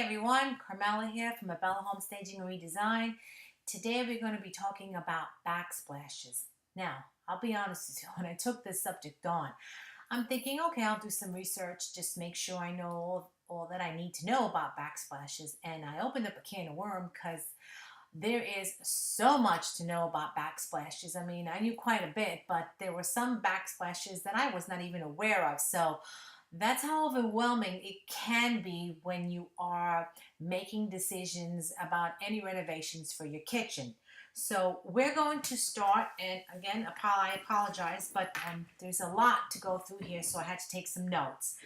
everyone, Carmela here from Abella Home Staging and Redesign. Today we're going to be talking about backsplashes. Now, I'll be honest with you, when I took this subject on, I'm thinking, okay, I'll do some research, just make sure I know all that I need to know about backsplashes. And I opened up a can of worms because there is so much to know about backsplashes. I mean, I knew quite a bit, but there were some backsplashes that I was not even aware of. So that's how overwhelming it can be when you are making decisions about any renovations for your kitchen. So we're going to start, and again, I apologize, but there's a lot to go through here, so I had to take some notes.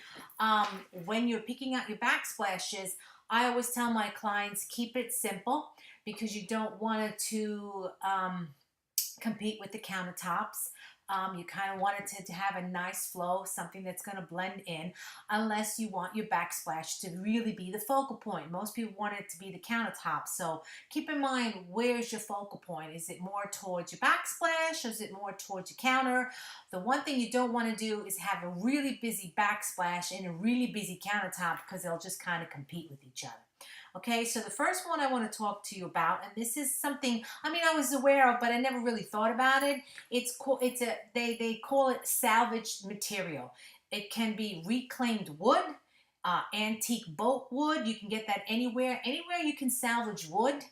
When you're picking out your backsplashes, I always tell my clients, keep it simple because you don't want it to compete with the countertops. You kind of want it to have a nice flow, something that's going to blend in, unless you want your backsplash to really be the focal point. Most people want it to be the countertop. So keep in mind, where's your focal point? Is it more towards your backsplash or is it more towards your counter? The one thing you don't want to do is have a really busy backsplash and a really busy countertop because they'll just kind of compete with each other. Okay, so the first one I want to talk to you about, and this is something, I mean, I was aware of, but I never really thought about it. They call it salvaged material. It can be reclaimed wood, antique boat wood. You can get that anywhere. Anywhere you can salvage wood.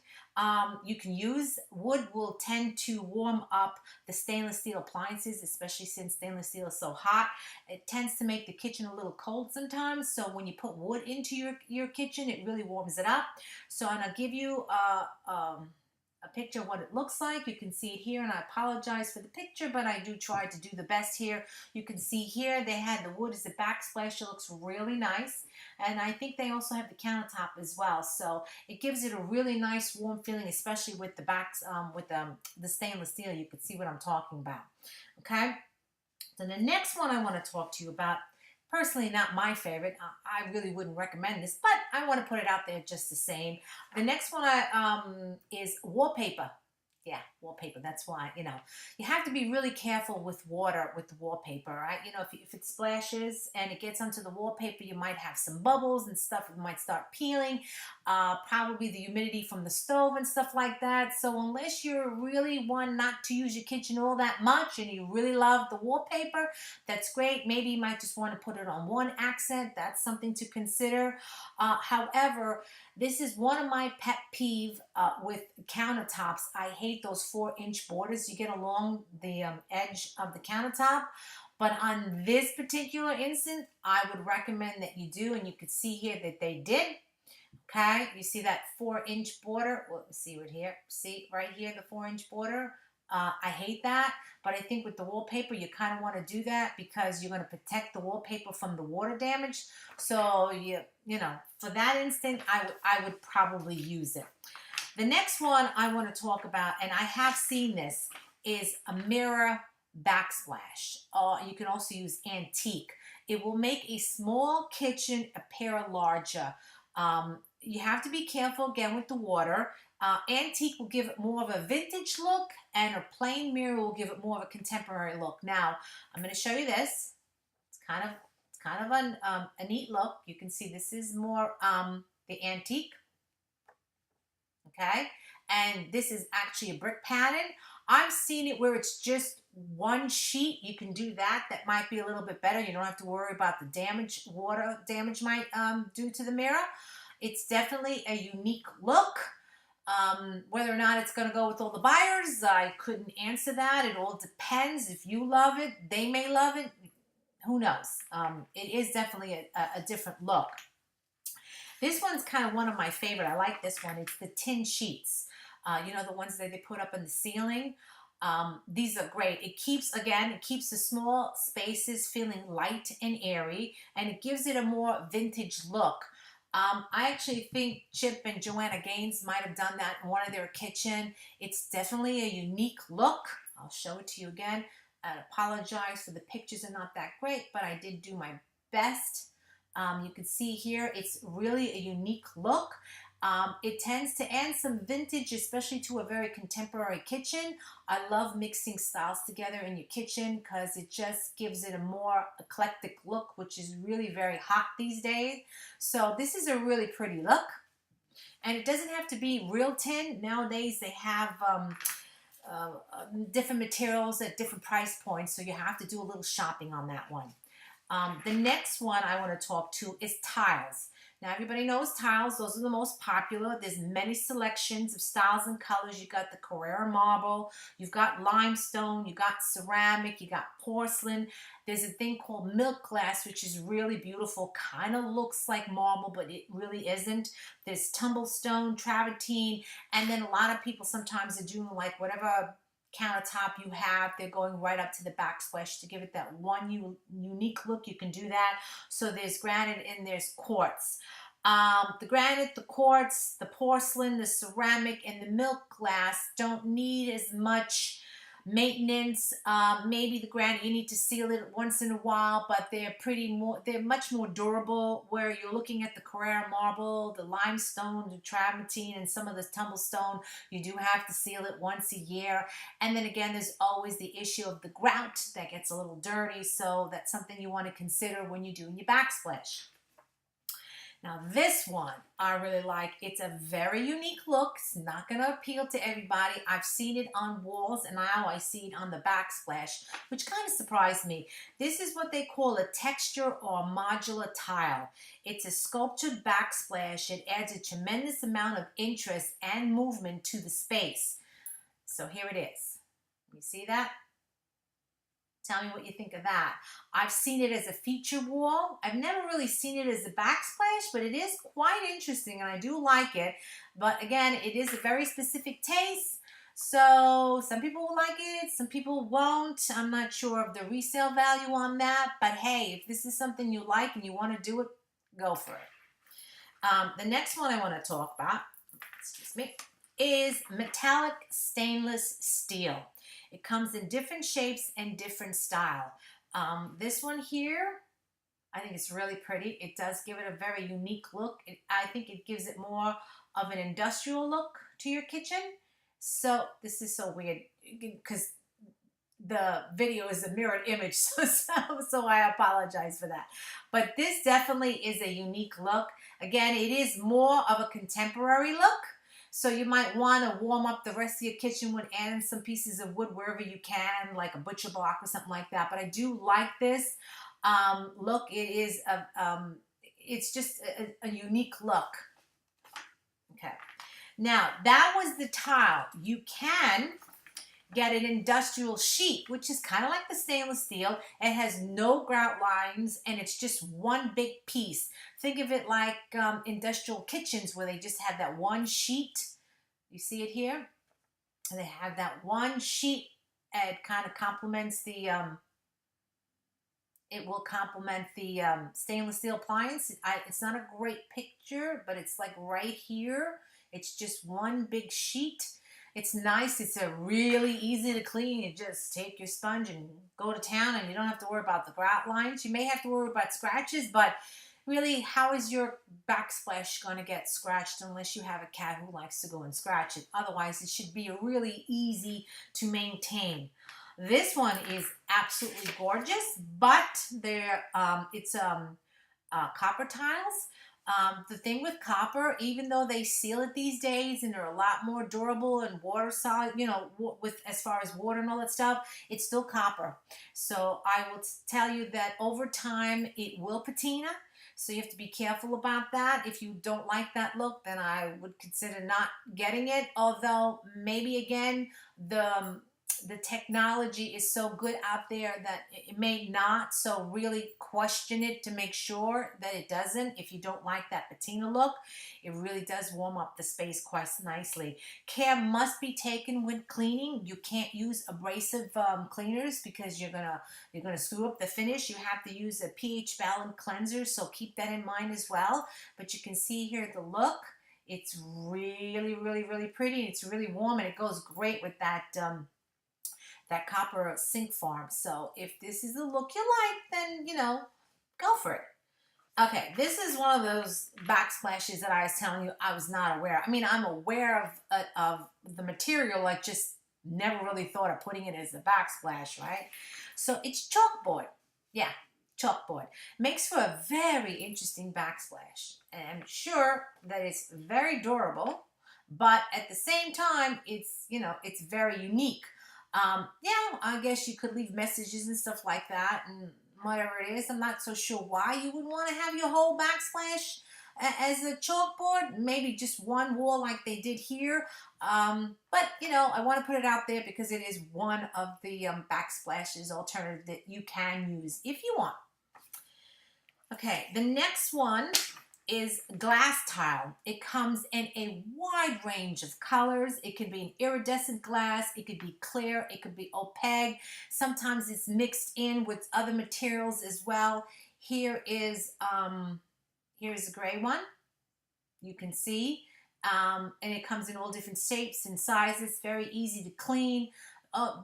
You can use wood will tend to warm up the stainless steel appliances, especially since stainless steel is so hot. It tends to make the kitchen a little cold sometimes. So when you put wood into your kitchen, it really warms it up. So I'm gonna give you a picture of what it looks like. You can see it here, and I apologize for the picture, but I do try to do the best here. You can see here they had the wood as a backsplash. It looks really nice, and I think they also have the countertop as well. So it gives it a really nice warm feeling, especially with the the stainless steel. You can see what I'm talking about. Okay, so the next one I want to talk to you about, personally not my favorite. I really wouldn't recommend this, but I want to put it out there just the same. The next one is wallpaper. Yeah, wallpaper. That's why, you have to be really careful with water with the wallpaper, right? If it splashes and it gets onto the wallpaper, you might have some bubbles and stuff. It might start peeling, probably the humidity from the stove and stuff like that. So unless you're really one not to use your kitchen all that much and you really love the wallpaper, that's great. Maybe you might just want to put it on one accent. That's something to consider. However, this is one of my pet peeve with countertops. I hate those 4-inch borders you get along the edge of the countertop. But on this particular instance, I would recommend that you do, and you could see here that they did. Okay, you see that 4-inch border? Well, let's see right here. See right here, the 4-inch border? I hate that, but I think with the wallpaper, you kind of want to do that because you're going to protect the wallpaper from the water damage. So, for that instant, I would probably use it. The next one I want to talk about, and I have seen this, is a mirror backsplash. You can also use antique. It will make a small kitchen appear larger. You have to be careful again with the water. Antique will give it more of a vintage look, and a plain mirror will give it more of a contemporary look. Now, I'm going to show you this. It's kind of a neat look. You can see this is more the antique. Okay, and this is actually a brick pattern. I've seen it where it's just one sheet. You can do that. That might be a little bit better. You don't have to worry about the damage, water damage might do to the mirror. It's definitely a unique look. Whether or not it's going to go with all the buyers, I couldn't answer that. It all depends. If you love it, they may love it. Who knows? It is definitely a different look. This one's kind of one of my favorite. I like this one. It's the tin sheets. The ones that they put up in the ceiling. These are great. It keeps the small spaces feeling light and airy, and it gives it a more vintage look. I actually think Chip and Joanna Gaines might have done that in one of their kitchen. It's definitely a unique look. I'll show it to you again. I apologize for the pictures are not that great, but I did do my best. You can see here, it's really a unique look. It tends to add some vintage, especially to a very contemporary kitchen. I love mixing styles together in your kitchen because it just gives it a more eclectic look, which is really very hot these days. So this is a really pretty look. And it doesn't have to be real tin. Nowadays they have different materials at different price points, so you have to do a little shopping on that one. The next one I want to talk to is tiles. Now everybody knows tiles, those are the most popular. There's many selections of styles and colors. You got the Carrara marble, you've got limestone, you got ceramic, you got porcelain. There's a thing called milk glass, which is really beautiful, kind of looks like marble, but it really isn't. There's tumblestone, travertine, and then a lot of people sometimes are doing like whatever countertop you have, they're going right up to the backsplash to give it that one unique look. You can do that. So there's granite and there's quartz. The granite, the quartz, the porcelain, the ceramic, and the milk glass don't need as much maintenance. Maybe the granite, you need to seal it once in a while, but they're much more durable, where you're looking at the Carrara marble, the limestone, the travertine, and some of the tumblestone. You do have to seal it once a year. And then again, there's always the issue of the grout that gets a little dirty, so that's something you want to consider when you're doing your backsplash. Now this one I really like. It's a very unique look. It's not going to appeal to everybody. I've seen it on walls, and now I see it on the backsplash, which kind of surprised me. This is what they call a texture or modular tile. It's a sculptured backsplash. It adds a tremendous amount of interest and movement to the space. So here it is. You see that? Tell me what you think of that. I've seen it as a feature wall. I've never really seen it as a backsplash, but it is quite interesting, and I do like it. But again, it is a very specific taste. So some people will like it, some people won't. I'm not sure of the resale value on that. But hey, if this is something you like and you want to do it, go for it. The next one I want to talk about, excuse me, is metallic stainless steel. It comes in different shapes and different style. This one here, I think it's really pretty. It does give it a very unique look. I think it gives it more of an industrial look to your kitchen. So this is so weird because the video is a mirrored image, so I apologize for that. But this definitely is a unique look. Again, it is more of a contemporary look. So you might want to warm up the rest of your kitchen with adding some pieces of wood wherever you can, like a butcher block or something like that. But I do like this look. It's just a unique look. Okay. Now, that was the tile. You can get an industrial sheet, which is kind of like the stainless steel. It has no grout lines, and it's just one big piece. Think of it like industrial kitchens where they just have that one sheet. You see it here? And they have that one sheet. It kind of complements the, it will complement the stainless steel appliance. It's not a great picture, but it's like right here. It's just one big sheet. It's nice. It's a really easy to clean. You just take your sponge and go to town, and you don't have to worry about the grout lines. You may have to worry about scratches, but really, how is your backsplash going to get scratched unless you have a cat who likes to go and scratch it? Otherwise, it should be really easy to maintain. This one is absolutely gorgeous, but it's copper tiles. The thing with copper, even though they seal it these days and they're a lot more durable and water solid, with as far as water and all that stuff, it's still copper. So I will tell you that over time it will patina. So you have to be careful about that. If you don't like that look, then I would consider not getting it. Although maybe again, the technology is so good out there that it may not. So really question it to make sure that it doesn't. If you don't like that patina look, it really does warm up the space quite nicely. Care must be taken when cleaning. You can't use abrasive cleaners because you're gonna screw up the finish. You have to use a pH balance cleanser, so keep that in mind as well. But you can see here the look. It's really, really, really pretty. It's really warm, and it goes great with that copper sink form. So if this is the look you like, then, go for it. Okay, this is one of those backsplashes that I was telling you I was not aware of. I mean, I'm aware of the material, I just never really thought of putting it as a backsplash, right? So it's chalkboard. Yeah, chalkboard. Makes for a very interesting backsplash. And I'm sure that it's very durable, but at the same time, it's very unique. Yeah, I guess you could leave messages and stuff like that, and whatever it is. I'm not so sure why you would want to have your whole backsplash as a chalkboard. Maybe just one wall like they did here. But I want to put it out there because it is one of the backsplashes alternative that you can use if you want. Okay, the next one is glass tile. It comes in a wide range of colors. It could be an iridescent glass, it could be clear, it could be opaque. Sometimes it's mixed in with other materials as well. Here's a gray one. You can see. And it comes in all different shapes and sizes. Very easy to clean.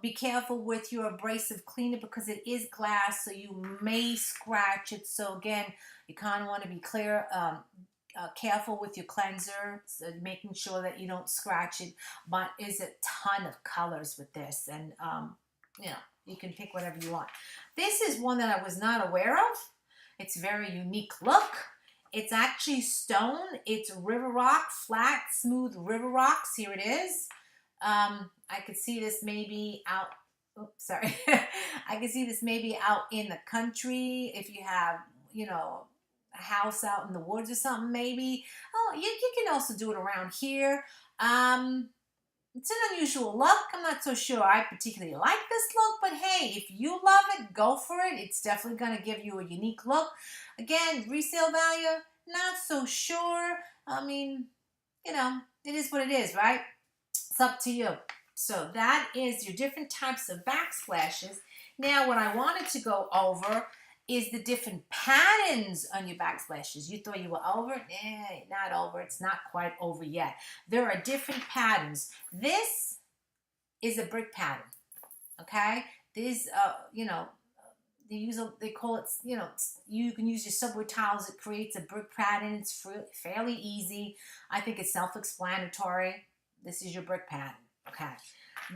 Be careful with your abrasive cleaner because it is glass, so you may scratch it. So again, you kind of want to be careful with your cleanser, so making sure that you don't scratch it. But is a ton of colors with this, and you can pick whatever you want. This is one that I was not aware of. It's a very unique look. It's actually stone. It's river rock, flat, smooth river rocks. Here it is. I could see this maybe out. Oops, sorry. I could see this maybe out in the country if you have, a house out in the woods or something. Maybe. Oh, you can also do it around here. It's an unusual look. I'm not so sure I particularly like this look, but hey, if you love it, go for it. It's definitely going to give you a unique look. Again, resale value, not so sure. I mean, it is what it is, right? It's up to you. So that is your different types of backsplashes. Now, what I wanted to go over is the different patterns on your backsplashes. You thought you were over? Not over. It's not quite over yet. There are different patterns. This is a brick pattern, okay? This, they call it, you can use your subway tiles. It creates a brick pattern. It's fairly easy. I think it's self-explanatory. This is your brick pattern, okay?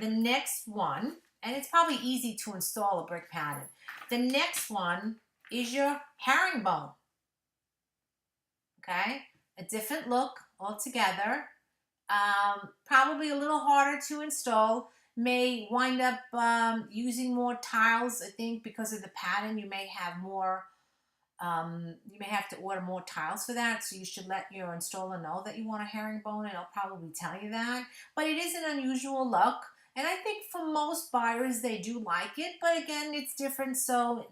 The next one, and it's probably easy to install a brick pattern. The next one is your herringbone, okay? A different look altogether. Probably a little harder to install. May wind up using more tiles, I think, because of the pattern. You may have more, you may have to order more tiles for that, so you should let your installer know that you want a herringbone, and they'll probably tell you that. But it is an unusual look. And I think for most buyers, they do like it. But again, it's different. So,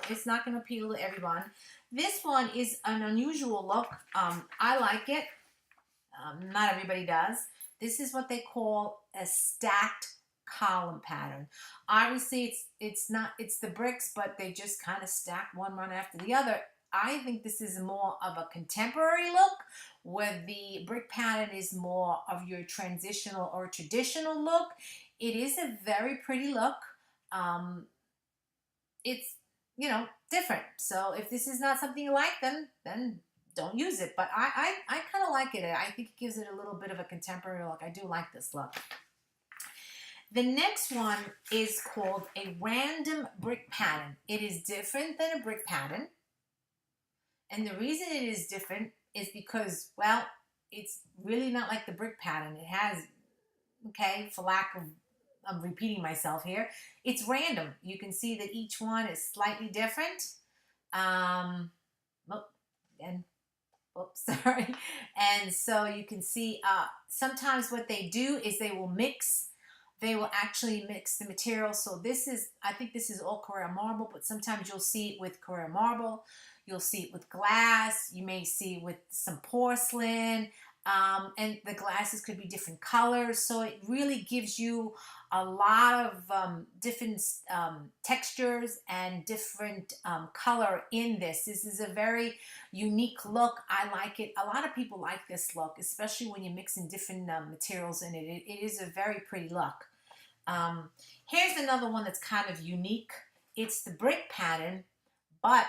it's not going to appeal to everyone. This one is an unusual look. I like it. Not everybody does. This is what they call a stacked column pattern. Obviously, it's the bricks, but they just kind of stack one after the other. I think this is more of a contemporary look, where the brick pattern is more of your transitional or traditional look. It is a very pretty look. It's, different. So if this is not something you like, then don't use it. But I kind of like it. I think it gives it a little bit of a contemporary look. I do like this look. The next one is called a random brick pattern. It is different than a brick pattern. And the reason it is different is because, well, it's really not like the brick pattern. It has, okay, for lack of, I'm repeating myself here, it's random. You can see that each one is slightly different. Sorry. And so you can see sometimes what they do is they will actually mix the material. So I think this is all Carrara marble, but sometimes you'll see it with Carrara marble. You'll see it with glass. You may see it with some porcelain. And the glasses could be different colors. So it really gives you a lot of different textures and different color in this. This is a very unique look. I like it. A lot of people like this look, especially when you mix in different materials in it. It is a very pretty look. Here's another one that's kind of unique. It's the brick pattern, but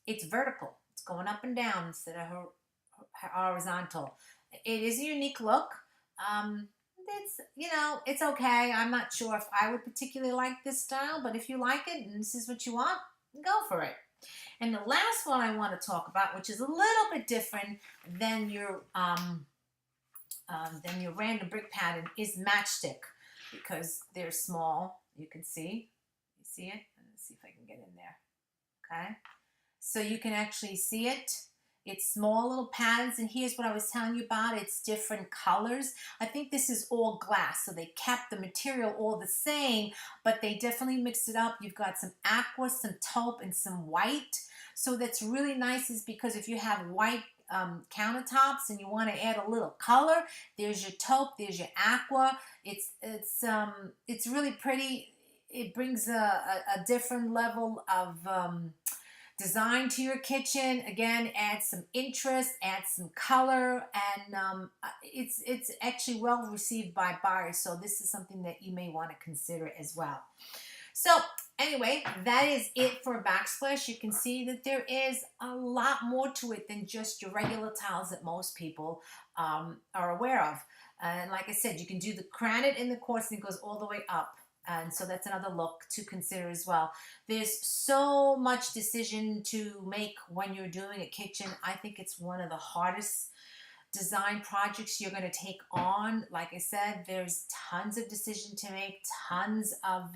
it's vertical. It's going up and down instead of horizontal. It is a unique look. It's, it's okay. I'm not sure if I would particularly like this style, but if you like it and this is what you want, go for it. And the last one I want to talk about, which is a little bit different than your random brick pattern, is matchstick, because they're small. You can see. You see it? Let's see if I can get in there. Okay. So you can actually see it. It's small little patterns, and here's what I was telling you about. It's different colors. I think this is all glass, so they kept the material all the same, but they definitely mixed it up. You've got some aqua, some taupe, and some white. So that's really nice, is because if you have white countertops and you want to add a little color, there's your taupe, there's your aqua. It's really pretty. It brings a different level of design to your kitchen. Again, add some interest, add some color, and it's actually well received by buyers. So this is something that you may want to consider as well. So anyway, that is it for backsplash. You can see that there is a lot more to it than just your regular tiles that most people are aware of. And like I said, you can do the granite and the quartz, and it goes all the way up. And so that's another look to consider as well. There's so much decision to make when you're doing a kitchen. I think it's one of the hardest design projects you're going to take on. Like I said, there's tons of decision to make, tons of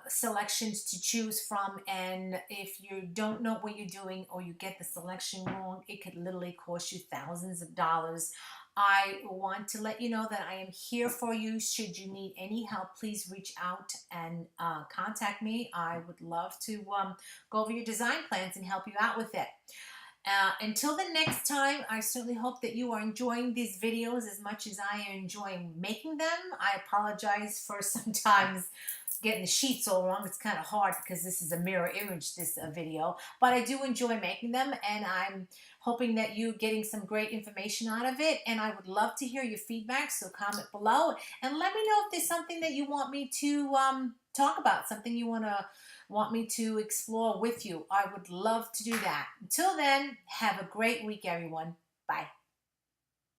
selections to choose from, and if you don't know what you're doing or you get the selection wrong, it could literally cost you thousands of dollars. I want to let you know that I am here for you. Should you need any help, please reach out and contact me. I would love to go over your design plans and help you out with it. Until the next time, I certainly hope that you are enjoying these videos as much as I am enjoying making them. I apologize for sometimes getting the sheets all wrong. It's kind of hard because this is a mirror image, this video, but I do enjoy making them, and I'm hoping that you're getting some great information out of it. And I would love to hear your feedback, so comment below and let me know if there's something that you want me to talk about, something you want me to explore with you. I would love to do that. Until then, have a great week, everyone. Bye.